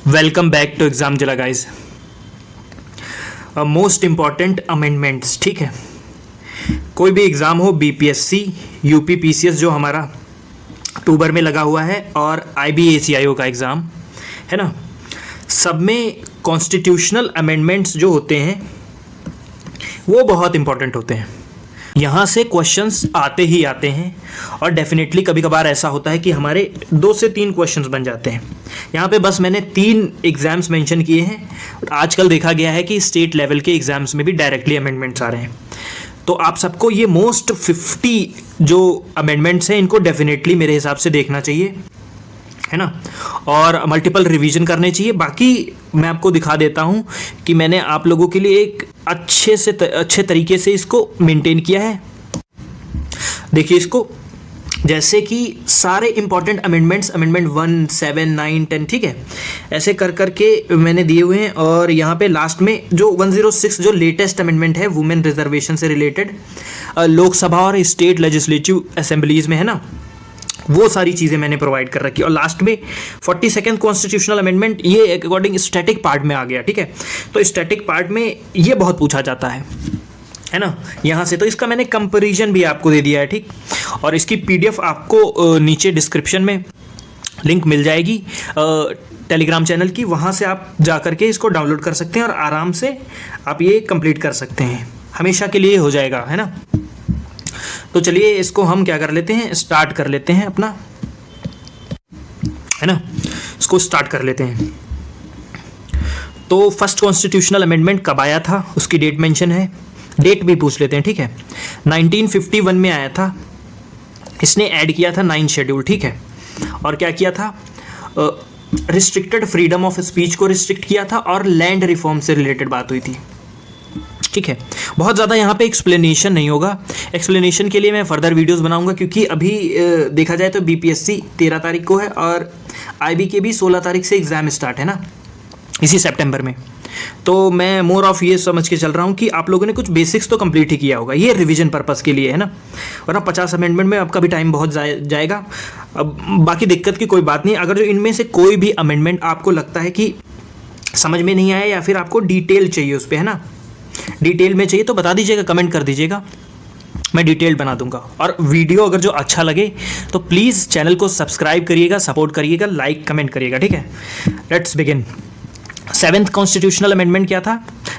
Welcome back to exam जिला guys. Most important amendments, ठीक है। कोई भी एग्ज़ाम हो, बीपीएससी, यूपी पीसीएस जो हमारा अक्टूबर में लगा हुआ है, और आईबीएसीआईओ का एग्ज़ाम है ना, सब में कॉन्स्टिट्यूशनल अमेंडमेंट्स जो होते हैं वो बहुत इंपॉर्टेंट होते हैं। यहाँ से क्वेश्चंस आते ही आते हैं, और डेफिनेटली कभी कभार ऐसा होता है कि हमारे 2 से 3 क्वेश्चंस बन जाते हैं। यहाँ पे बस मैंने 3 एग्ज़ाम्स मेंशन किए हैं। आजकल देखा गया है कि स्टेट लेवल के एग्ज़ाम्स में भी डायरेक्टली अमेंडमेंट्स आ रहे हैं। तो आप सबको ये मोस्ट 50 जो अमेंडमेंट्स हैं इनको डेफिनेटली मेरे हिसाब से देखना चाहिए, है ना, और मल्टीपल रिवीजन करने चाहिए। बाकी मैं आपको दिखा देता हूँ कि मैंने आप लोगों के लिए एक अच्छे तरीके से इसको मेंटेन किया है। देखिए इसको, जैसे कि सारे इंपॉर्टेंट अमेंडमेंट्स, अमेंडमेंट 1, 7, 9, 10, ठीक है, ऐसे कर करके मैंने दिए हुए हैं। और यहाँ पे लास्ट में जो 106 जो लेटेस्ट अमेंडमेंट है वुमेन रिजर्वेशन से रिलेटेड, लोकसभा और स्टेट लेजिस्लेटिव असेंबलीज में, है ना, वो सारी चीज़ें मैंने प्रोवाइड कर रखी। और लास्ट में 42nd कॉन्स्टिट्यूशनल अमेंडमेंट, ये अकॉर्डिंग स्टैटिक पार्ट में आ गया, ठीक है। तो स्टैटिक पार्ट में ये बहुत पूछा जाता है ना, यहाँ से। तो इसका मैंने कंपैरिजन भी आपको दे दिया है, ठीक। और इसकी पीडीएफ आपको नीचे डिस्क्रिप्शन में लिंक मिल जाएगी टेलीग्राम चैनल की, वहाँ से आप जा करके इसको डाउनलोड कर सकते हैं और आराम से आप ये कंप्लीट कर सकते हैं। हमेशा के लिए हो जाएगा, है ना। तो चलिए इसको हम क्या कर लेते हैं, स्टार्ट कर लेते हैं अपना, है ना, इसको स्टार्ट कर लेते हैं। तो फर्स्ट कॉन्स्टिट्यूशनल अमेंडमेंट कब आया था उसकी डेट मेंशन है, डेट भी पूछ लेते हैं, ठीक है। 1951 में आया था। इसने ऐड किया था 9 शेड्यूल, ठीक है। और क्या किया था, रिस्ट्रिक्टेड फ्रीडम ऑफ स्पीच को रिस्ट्रिक्ट किया था, और लैंड रिफॉर्म से रिलेटेड बात हुई थी, ठीक है। बहुत ज़्यादा यहाँ पे एक्सप्लेनेशन नहीं होगा। एक्सप्लेनेशन के लिए मैं फर्दर वीडियोस बनाऊंगा, क्योंकि अभी देखा जाए तो बीपीएससी 13 तारीख को है और आईबी के भी 16 तारीख से एग्ज़ाम स्टार्ट है ना, इसी सितंबर में। तो मैं मोर ऑफ ये समझ के चल रहा हूँ कि आप लोगों ने कुछ बेसिक्स तो कंप्लीट ही किया होगा, ये रिवीजन पर्पस के लिए, है ना। वरना 50 अमेंडमेंट में आपका भी टाइम बहुत जाएगा। अब बाकी दिक्कत की कोई बात नहीं। अगर जो इनमें से कोई भी अमेंडमेंट आपको लगता है कि समझ में नहीं आया, या फिर आपको डिटेल चाहिए उस पर, है ना, डिटेल में चाहिए, तो बता दीजिएगा, कमेंट कर दीजिएगा, मैं डिटेल बना दूंगा। और वीडियो अगर जो अच्छा लगे तो प्लीज़ चैनल को सब्सक्राइब करिएगा, सपोर्ट करिएगा, लाइक कमेंट करिएगा, ठीक है। Let's begin. 7th constitutional amendment क्या था,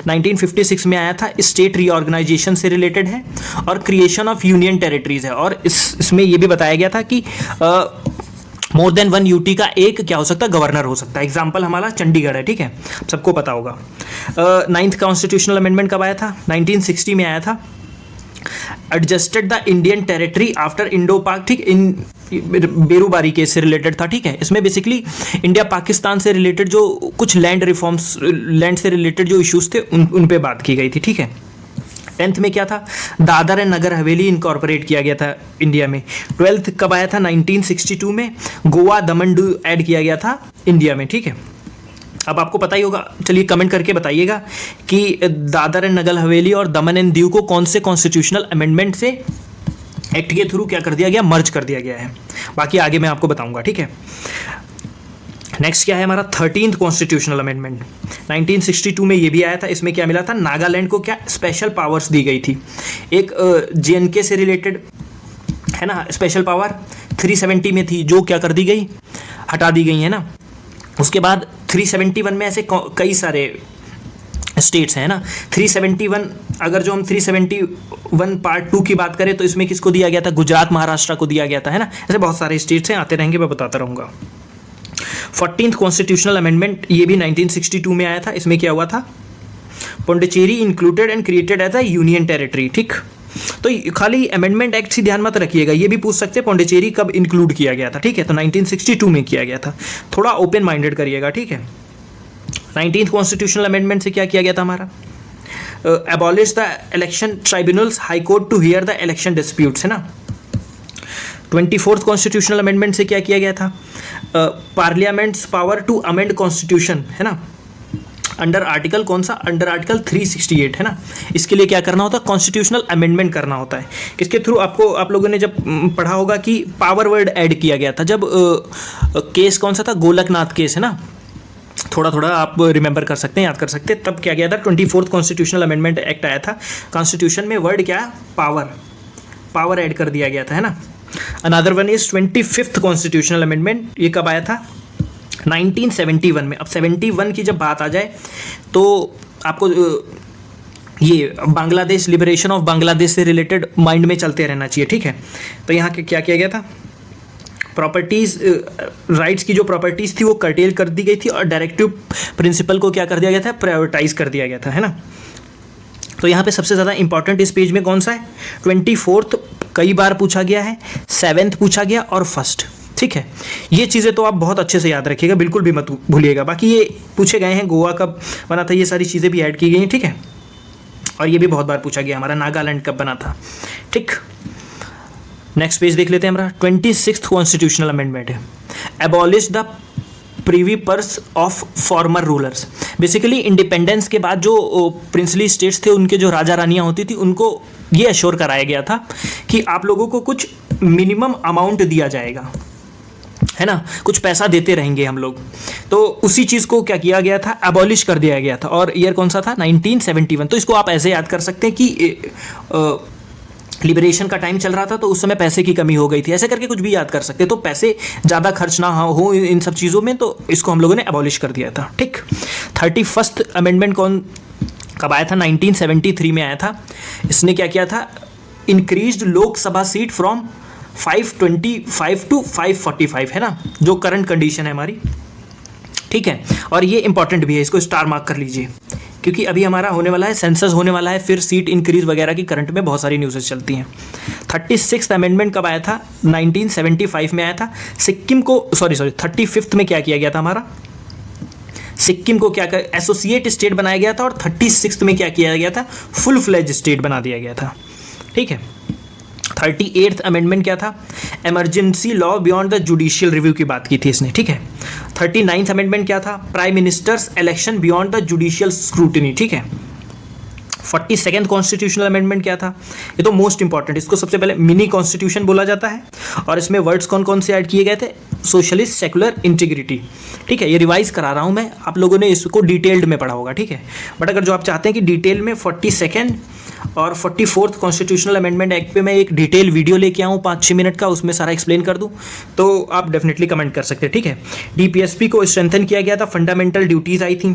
1956 में आया था। स्टेट रीऑर्गेनाइजेशन से रिलेटेड है और क्रिएशन ऑफ यूनियन टेरिटरीज है। और इसमें यह भी बताया गया था कि मोर देन 1 यूटी का एक क्या हो सकता है, गवर्नर हो सकता है। एग्जाम्पल हमारा चंडीगढ़ है, ठीक है, सबको पता होगा। 9th कॉन्स्टिट्यूशनल अमेंडमेंट कब आया था, 1960 में आया था। Adjusted the Indian territory after Indo पाक, ठीक, इन बेरूबारी केस से रिलेटेड था, ठीक है। इसमें बेसिकली इंडिया पाकिस्तान से रिलेटेड जो कुछ लैंड रिफॉर्म्स, लैंड से रिलेटेड जो इश्यूज थे उन पे बात की गई थी, ठीक है। 10th में क्या था, दादर एंड नगर हवेली इनकॉर्पोरेट किया गया था इंडिया में। 12th कब आया था, 1962 में। गोवा दमन दीव ऐड किया गया था इंडिया में, ठीक है। अब आपको पता ही होगा, चलिए कमेंट करके बताइएगा कि दादर एंड नगर हवेली और दमन एंड दीव को कौन से कॉन्स्टिट्यूशनल अमेंडमेंट से एक्ट के थ्रू क्या कर दिया गया, मर्ज कर दिया गया है। बाकी आगे मैं आपको बताऊंगा, ठीक है। नेक्स्ट क्या है हमारा, 13th कॉन्स्टिट्यूशनल अमेंडमेंट 1962 में ये भी आया था। इसमें क्या मिला था, नागालैंड को क्या स्पेशल पावर्स दी गई थी। एक जेएनके से रिलेटेड, है ना, स्पेशल पावर 370 में थी, जो क्या कर दी गई, हटा दी गई, है ना। उसके बाद 371 में ऐसे कई सारे स्टेट्स हैं ना। 371, अगर जो हम 371 पार्ट 2 की बात करें तो इसमें किसको दिया गया था, गुजरात महाराष्ट्र को दिया गया था, है ना। ऐसे बहुत सारे स्टेट्स हैं, आते रहेंगे, मैं बताता रहूँगा। 14th कॉन्स्टिट्यूशनल अमेंडमेंट, ये भी 1962 में आया था। इसमें क्या हुआ था, Puducherry included and created as a union territory, ठीक। तो खाली अमेंडमेंट एक्ट से ध्यान मत रखिएगा, ये भी पूछ सकते हैं पुडुचेरी कब इंक्लूड किया गया था, ठीक है। तो 1962 में किया गया था, थोड़ा ओपन माइंडेड करिएगा, ठीक है। 19th कॉन्स्टिट्यूशनल अमेंडमेंट से क्या किया गया था हमारा, abolish the election tribunals, high court to hear the election disputes, है ना। 24th कॉन्स्टिट्यूशनल अमेंडमेंट से क्या किया गया था, parliament's power to amend constitution, है ना। अंडर आर्टिकल कौन सा, अंडर आर्टिकल 368, है ना। इसके लिए क्या करना होता है, कॉन्स्टिट्यूशनल अमेंडमेंट करना होता है। किसके थ्रू, आपको आप लोगों ने जब पढ़ा होगा कि पावर वर्ड ऐड किया गया था, जब केस कौन सा था, गोलकनाथ केस, है ना, थोड़ा थोड़ा आप रिमेंबर कर सकते हैं, याद कर सकते हैं। तब क्या किया था, 24th कॉन्स्टिट्यूशनल अमेंडमेंट एक्ट आया था। कॉन्स्टिट्यूशन में वर्ड क्या, पावर ऐड कर दिया गया था, है ना। Another one is 25th constitutional amendment, ये कब आया था, 1971 में। अब 71 की जब बात आ जाए तो आपको ये बांग्लादेश, लिबरेशन ऑफ बांग्लादेश से रिलेटेड माइंड में चलते रहना चाहिए, ठीक है। तो यहाँ क्या किया गया था, प्रॉपर्टीज़ राइट्स की जो प्रॉपर्टीज़ थी वो कर्टेल कर दी गई थी और डायरेक्टिव प्रिंसिपल को क्या कर दिया गया था, प्रायोरिटाइज कर दिया गया था, है ना। तो यहाँ पे सबसे ज़्यादा इंपॉर्टेंट इस पेज में कौन सा है, 24th कई बार पूछा गया है, 7th पूछा गया और 1st, ठीक है। ये चीज़ें तो आप बहुत अच्छे से याद रखिएगा, बिल्कुल भी मत भूलिएगा। बाकी ये पूछे गए हैं, गोवा कब बना था, ये सारी चीज़ें भी ऐड की गई हैं, ठीक है। और ये भी बहुत बार पूछा गया हमारा, नागालैंड कब बना था, ठीक। नेक्स्ट पेज देख लेते हैं हमारा, 26th कॉन्स्टिट्यूशनल अमेंडमेंट है, abolish the Privi purse of former rulers. Basically independence के बाद जो प्रिंसली स्टेट्स थे, उनके जो राजा रानियाँ होती थी, उनको ये अश्योर कराया गया था कि आप लोगों को कुछ मिनिमम अमाउंट दिया जाएगा, है ना, कुछ पैसा देते रहेंगे हम लोग। तो उसी चीज़ को क्या किया गया था, एबॉलिश कर दिया गया था। और ईयर कौन सा था, 1971। तो इसको आप ऐसे याद कर सकते हैं कि लिबरेशन का टाइम चल रहा था तो उस समय पैसे की कमी हो गई थी, ऐसे करके कुछ भी याद कर सकते हैं। तो पैसे ज़्यादा खर्च ना हो इन सब चीज़ों में, तो इसको हम लोगों ने एबॉलिश कर दिया था, ठीक। 31st अमेंडमेंट कब आया था, 1973 में आया था। इसने क्या किया था, increased Lok Sabha seat from 525 to 545, है ना, जो करंट कंडीशन है हमारी, ठीक है। और ये इंपॉर्टेंट भी है, इसको स्टार मार्क कर लीजिए, क्योंकि अभी हमारा होने वाला है सेंसस होने वाला है, फिर सीट इंक्रीज वगैरह की करंट में बहुत सारी न्यूज़ेस चलती हैं। 36th अमेंडमेंट कब आया था, 1975 में आया था। सिक्किम को 35th में क्या किया गया था हमारा, सिक्किम को क्या कर एसोसिएट स्टेट बनाया गया था, और 36th में क्या किया गया था, फुल फ्लेज स्टेट बना दिया गया था, ठीक है। 38th अमेंडमेंट क्या था, emergency law beyond the judicial review की बात की थी इसने, ठीक है। 39th अमेंडमेंट क्या था, prime ministers election beyond the judicial scrutiny, ठीक है। 42nd कॉन्स्टिट्यूशनल अमेंडमेंट क्या था, ये तो मोस्ट इंपॉर्टेंट, इसको सबसे पहले मिनी कॉन्स्टिट्यूशन बोला जाता है। और इसमें वर्ड्स कौन कौन से ऐड किए गए थे, सोशलिस्ट, सेकुलर, इंटीग्रिटी, ठीक है। ये रिवाइज करा रहा हूँ मैं, आप लोगों ने इसको डिटेल्ड में पढ़ा होगा, ठीक है। बट अगर जो आप चाहते हैं कि डिटेल में 42nd और 44th कॉन्स्टिट्यूशनल अमेंडमेंट एक्ट पे मैं एक डिटेल वीडियो लेके आऊँ 5-6 मिनट का, उसमें सारा एक्सप्लेन कर दूँ, तो आप डेफिनेटली कमेंट कर सकते हैं, ठीक है। डीपीएसपी को स्ट्रेंथन किया गया था, फंडामेंटल ड्यूटीज़ आई थी,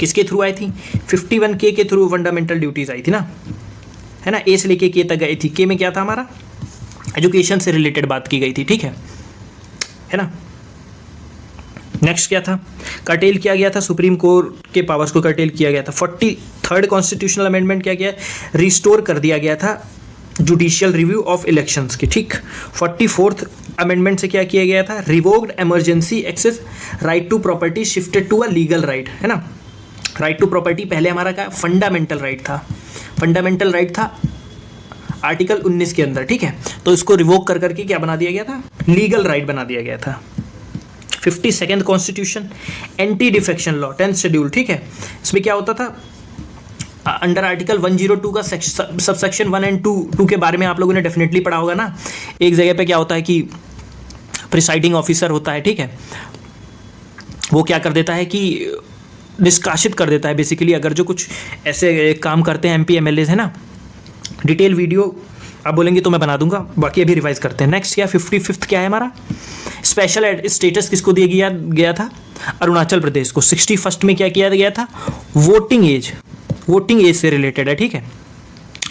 किसके थ्रू आई थी, 51K के थ्रू फंडामेंटल ड्यूटीज़ आई थी ना, है ना। ए से लेके के तक गई थी। के में क्या था हमारा, एजुकेशन से रिलेटेड बात की गई थी, ठीक है ना। नेक्स्ट क्या था, कर्टेल किया गया था, सुप्रीम कोर्ट के पावर्स को कर्टेल किया गया था। 43rd कॉन्स्टिट्यूशनल अमेंडमेंट क्या किया, रिस्टोर कर दिया गया था जुडिशियल रिव्यू ऑफ इलेक्शंस की, ठीक। 44th अमेंडमेंट से क्या किया गया था, revoked emergency access right to property shifted to a legal right, है ना। राइट टू प्रॉपर्टी पहले हमारा क्या फंडामेंटल राइट था, फंडामेंटल राइट था आर्टिकल 19 के अंदर, ठीक है। तो इसको रिवोक कर करके क्या बना दिया गया था, लीगल राइट बना दिया गया था। 52nd constitution, anti defection law, 10th schedule, ठीक है। इसमें क्या होता था, अंडर आर्टिकल 102 का सबसेक्शन 1 और 2 के बारे में आप लोगों ने डेफिनेटली पढ़ा होगा ना। एक जगह पे क्या होता है कि प्रिसाइडिंग ऑफिसर होता है, ठीक है, वो क्या कर देता है कि निष्कासित कर देता है बेसिकली, अगर जो कुछ ऐसे काम करते हैं MP MLAs, है ना। डिटेल वीडियो आप बोलेंगे तो मैं बना दूंगा, बाकी अभी रिवाइज करते हैं। नेक्स्ट क्या, 55th क्या है हमारा, स्पेशल स्टेटस किसको दिया गया था, अरुणाचल प्रदेश को। 61st में क्या किया गया था, वोटिंग एज से रिलेटेड है, ठीक है।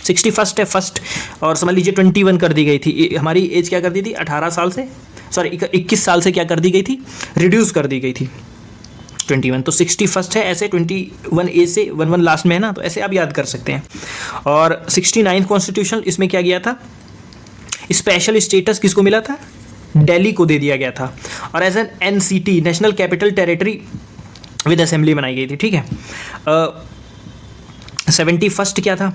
61st है फर्स्ट, और समझ लीजिए 21 कर दी गई थी हमारी एज, क्या कर दी थी 18 साल से, 21 साल से क्या कर दी गई थी, रिड्यूस कर दी गई थी 21। तो 61st है, ऐसे 21A से 11 लास्ट में है ना, तो ऐसे आप याद कर सकते हैं। और 69th कॉन्स्टिट्यूशन, इसमें क्या गया था, स्पेशल स्टेटस किसको मिला था, दिल्ली को दे दिया गया था। और as an NCT, national capital territory with assembly बनाई गई थी, ठीक है। 71st क्या था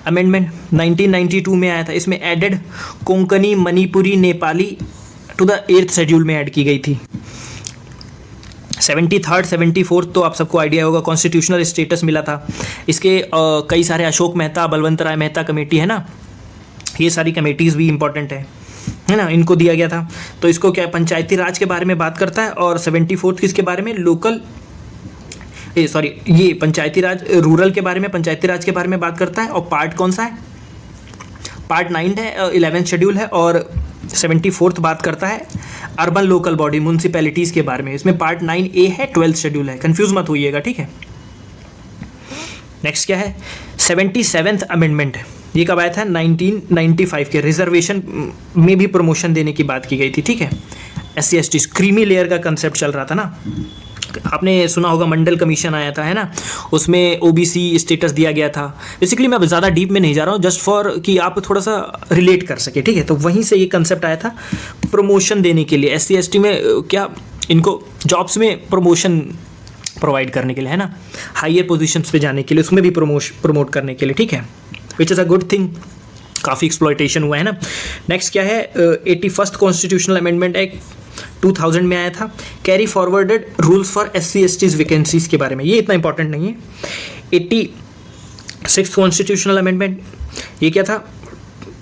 अमेंडमेंट, 1992 में आया था। इसमें added Konkani, Manipuri, Nepali to the 8th schedule में ऐड की गई थी। 73rd 74th तो आप सबको आइडिया होगा, कॉन्स्टिट्यूशनल स्टेटस मिला था। इसके कई सारे अशोक मेहता, बलवंत राय मेहता कमेटी है ना, ये सारी कमेटीज़ भी इंपॉर्टेंट है ना, इनको दिया गया था। तो इसको क्या पंचायती राज के बारे में बात करता है। और 74th किसके बारे में, लोकल ये पंचायती राज, रूरल के बारे में, पंचायती राज के बारे में बात करता है। और पार्ट कौन सा है? पार्ट 9 है, 11th शेड्यूल है। और 74th बात करता है अर्बन लोकल बॉडी म्यूनसिपैलिटीज़ के बारे में। इसमें पार्ट 9A है, 12th शेड्यूल है, कंफ्यूज मत होइएगा, ठीक है। नेक्स्ट क्या है? 77th amendment. ये कब आया था? 1995 के। रिजर्वेशन में भी प्रमोशन देने की बात की गई थी, ठीक है। SC/ST क्रीमी लेयर का कंसेप्ट चल रहा था ना, आपने सुना होगा, मंडल कमीशन आया था, है ना, उसमें OBC स्टेटस दिया गया था। बेसिकली मैं ज़्यादा डीप में नहीं जा रहा हूँ, जस्ट फॉर कि आप थोड़ा सा रिलेट कर सके, ठीक है। तो वहीं से ये कंसेप्ट आया था प्रमोशन देने के लिए, SC/ST में क्या इनको जॉब्स में प्रमोशन प्रोवाइड करने के लिए, है ना, हायर पोजीशंस पे जाने के लिए, उसमें भी प्रमोट करने के लिए, ठीक है, which is a good thing. काफ़ी एक्सप्लॉयटेशन हुआ है ना। नेक्स्ट क्या है? 81st कॉन्स्टिट्यूशनल अमेंडमेंट एक्ट 2000 में आया था। Carry forwarded rules for SC/STs vacancies के बारे में, ये इतना इंपॉर्टेंट नहीं है। 86th कॉन्स्टिट्यूशनल अमेंडमेंट, ये क्या था?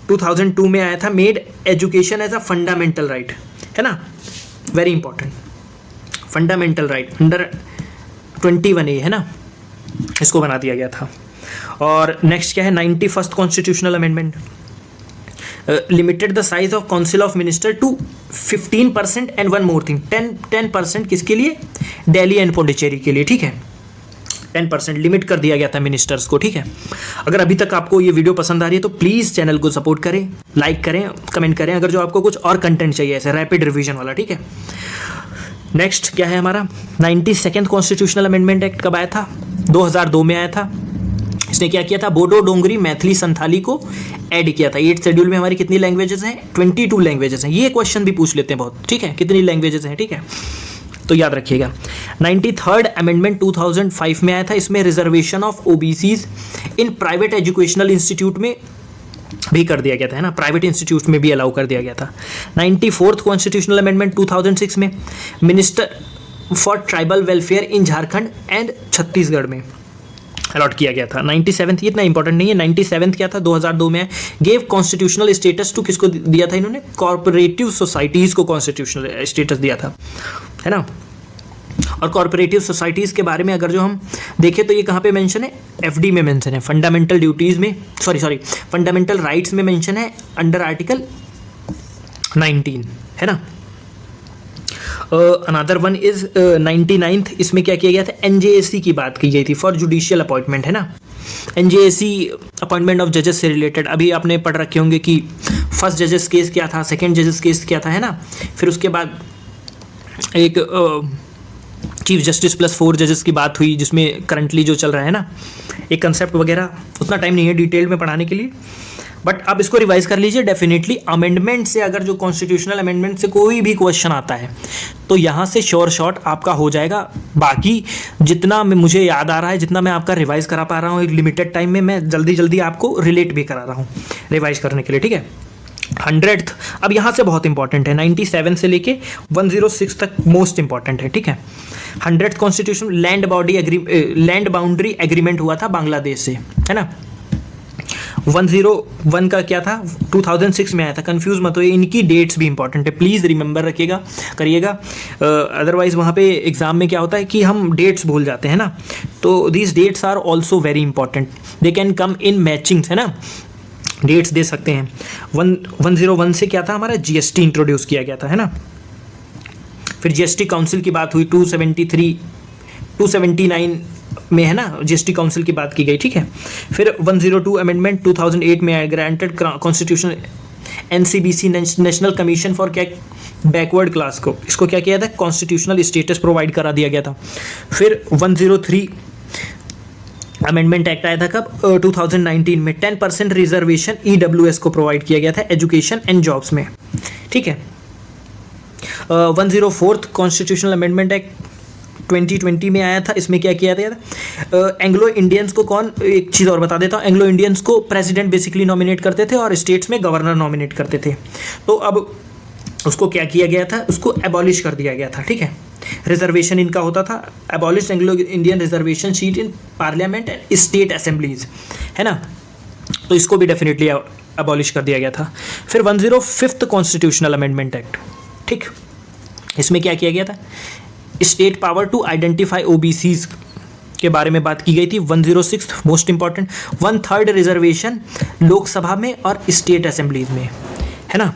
2002 में आया था। Made education as a fundamental right, है ना, very important, fundamental right under 21A, है ना, इसको बना दिया गया था। और नेक्स्ट क्या है? 91st constitutional amendment limited the size of council of minister to 15% and one more thing 10% किसके लिए? दिल्ली एंड पुडुचेरी के लिए, ठीक है। 10% लिमिट कर दिया गया था मिनिस्टर्स को, ठीक है। अगर अभी तक आपको ये वीडियो पसंद आ रही है तो प्लीज़ चैनल को सपोर्ट करें, लाइक करें, कमेंट करें अगर जो आपको कुछ और कंटेंट चाहिए ऐसे रैपिड रिवीजन वाला, ठीक है। नेक्स्ट क्या है हमारा? 92nd कॉन्स्टिट्यूशनल अमेंडमेंट एक्ट कब आया था? 2002 में आया था। इसने क्या किया था? बोडो, डोंगरी, मैथिली, संथाली को ऐड किया था। 8th शेड्यूल में हमारी कितनी लैंग्वेजेस हैं? 22 लैंग्वेजेस हैं। ये क्वेश्चन भी पूछ लेते हैं बहुत, ठीक है, कितनी लैंग्वेजेस हैं, ठीक है, तो याद रखिएगा। 93rd अमेंडमेंट 2005 में आया था। इसमें reservation of OBCs in private educational institute में भी कर दिया गया था, है ना, प्राइवेट इंस्टीट्यूट में भी अलाउ कर दिया गया था। 94th कॉन्स्टिट्यूशनल अमेंडमेंट 2006 में minister for tribal welfare in Jharkhand and Chhattisgarh में अलॉट किया गया था। 97th, ये इतना इंपॉर्टेंट नहीं है। 97th क्या था? 2002 में गेव कॉन्स्टिट्यूशनल स्टेटस टू, किसको दिया था इन्होंने? कॉर्पोरेटिव सोसाइटीज़ को कॉन्स्टिट्यूशनल स्टेटस दिया था, है ना। और कॉर्पोरेटिव सोसाइटीज़ के बारे में अगर जो हम देखें तो ये कहाँ पे मेंशन है? FD में मेंशन है। फंडामेंटल ड्यूटीज़ में, सॉरी फंडामेंटल राइट्स में मेंशन है अंडर आर्टिकल 19, है ना। अनदर वन इज 99th, इसमें क्या किया गया था? NJAC की बात की गई थी फॉर जुडिशियल अपॉइंटमेंट, है ना। NJAC अपॉइंटमेंट ऑफ जजेस से रिलेटेड अभी आपने पढ़ रखे होंगे कि फर्स्ट जजेस केस क्या था, सेकंड जजेस केस क्या था, है ना। फिर उसके बाद एक चीफ जस्टिस प्लस 4 जजेस की बात हुई, जिसमें करंटली जो चल रहा है ना, एक कंसेप्ट वगैरह, उतना टाइम नहीं है डिटेल में पढ़ाने के लिए, बट आप इसको रिवाइज कर लीजिए। डेफिनेटली अमेंडमेंट से, अगर जो कॉन्स्टिट्यूशनल अमेंडमेंट से कोई भी क्वेश्चन आता है तो यहाँ से श्योर शॉट आपका हो जाएगा। बाकी जितना मुझे याद आ रहा है, जितना मैं आपका रिवाइज करा पा रहा हूँ एक लिमिटेड टाइम में, मैं जल्दी जल्दी आपको रिलेट भी करा रहा हूँ रिवाइज करने के लिए, ठीक है। 100th, अब यहाँ से बहुत इंपॉर्टेंट है, 97 से लेके 106 तक मोस्ट इंपॉर्टेंट है, ठीक है। 100th constitution land boundary agreement हुआ था बांग्लादेश से, है ना। 101 का क्या था? 2006 में आया था। कंफ्यूज मत हो, इनकी डेट्स भी इंपॉर्टेंट है, प्लीज़ रिमेंबर रखिएगा, करिएगा। अदरवाइज वहाँ पे एग्जाम में क्या होता है कि हम डेट्स भूल जाते हैं ना, तो these dates are also very important, they can come in matchings, है ना, डेट्स दे सकते हैं। 101 से क्या था? हमारा GST इंट्रोड्यूस किया गया था, है ना। फिर GST काउंसिल की बात हुई 273 279 में, है ना, GST काउंसिल की बात की गई, ठीक है। फिर 102 अमेंडमेंट 2008 में आया, granted constitutional NCBC national commission for क्या? बैकवर्ड क्लास को, इसको क्या किया था? कॉन्स्टिट्यूशनल स्टेटस प्रोवाइड करा दिया गया था। फिर 103 अमेंडमेंट एक्ट आया था कब? 2019 में 10% रिजर्वेशन EWS को प्रोवाइड किया गया था एजुकेशन एंड जॉब्स में, ठीक है। 104th कॉन्स्टिट्यूशनल अमेंडमेंट एक्ट 2020 में आया था। इसमें क्या किया था? एंग्लो इंडियंस को कौन, एक चीज़ और बता देता हूँ, एंग्लो इंडियंस को प्रेसिडेंट बेसिकली नॉमिनेट करते थे और स्टेट्स में गवर्नर नॉमिनेट करते थे। तो अब उसको क्या किया गया था? उसको एबॉलिश कर दिया गया था, ठीक है। रिजर्वेशन इनका होता था, abolish Anglo Indian reservation seat in parliament and state assemblies, है ना, तो इसको भी डेफिनेटली एबॉलिश कर दिया गया था। फिर 105th कॉन्स्टिट्यूशनल अमेंडमेंट एक्ट, ठीक, इसमें क्या किया गया था? State power to identify OBCs के बारे में बात की गई थी। 106 मोस्ट इंपॉर्टेंट, 1/3 रिजर्वेशन लोकसभा में और स्टेट असेंबलीज में, है ना।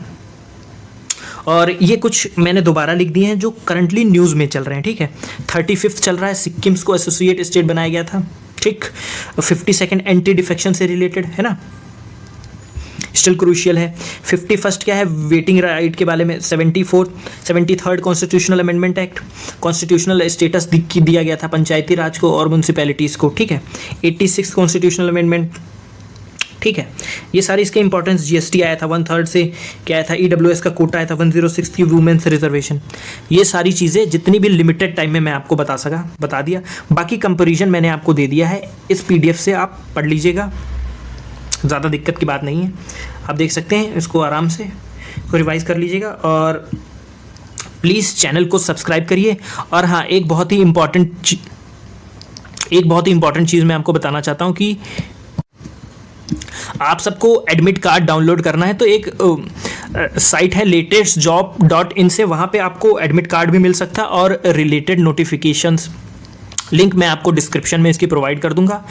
और ये कुछ मैंने दोबारा लिख दिए हैं जो करंटली न्यूज़ में चल रहे हैं, ठीक है। 35 चल रहा है, सिक्किम को एसोसिएट स्टेट बनाया गया था, ठीक। 52 एंटी डिफेक्शन से रिलेटेड, है ना, स्टिल क्रूशियल है। 51 क्या है, वेटिंग राइट के बारे में। 73 constitutional amendment act, constitutional status दिया गया था पंचायती राज को और म्यूनसिपैलिटीज़ को, ठीक है। 86 कॉन्स्टिट्यूशनल अमेंडमेंट, ठीक है। ये सारी इसके इंपॉर्टेंस, जीएसटी आया था 1/3 से, क्या आया था, ईडब्ल्यूएस का कोटा आया था, 106 की वुमेन्स रिजर्वेशन। ये सारी चीज़ें जितनी भी लिमिटेड टाइम में मैं आपको बता दिया। बाकी कंपैरिजन मैंने आपको दे दिया है, इस पीडीएफ से आप पढ़ लीजिएगा, ज़्यादा दिक्कत की बात नहीं है। आप देख सकते हैं, इसको आराम से इसको रिवाइज़ कर लीजिएगा और प्लीज़ चैनल को सब्सक्राइब करिए। और हाँ, एक बहुत ही इम्पॉर्टेंट चीज़ मैं आपको बताना चाहता हूँ कि आप सबको एडमिट कार्ड डाउनलोड करना है, तो एक साइट है latestjob.in से, वहाँ पे आपको एडमिट कार्ड भी मिल सकता है और रिलेटेड नोटिफिकेशंस, लिंक मैं आपको डिस्क्रिप्शन में इसकी प्रोवाइड कर दूंगा।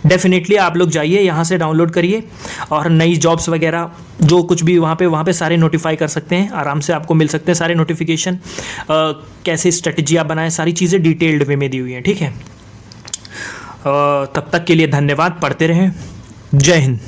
डेफिनेटली आप लोग जाइए, यहाँ से डाउनलोड करिए और नई जॉब्स वगैरह जो कुछ भी वहाँ पे सारे नोटिफाई कर सकते हैं, आराम से आपको मिल सकते हैं सारे नोटिफिकेशन। कैसे स्ट्रेटजी आप बनाएं, सारी चीज़ें डिटेल्ड वे में दी हुई हैं, ठीक है। तब तक के लिए धन्यवाद, पढ़ते रहें। जय हिंद।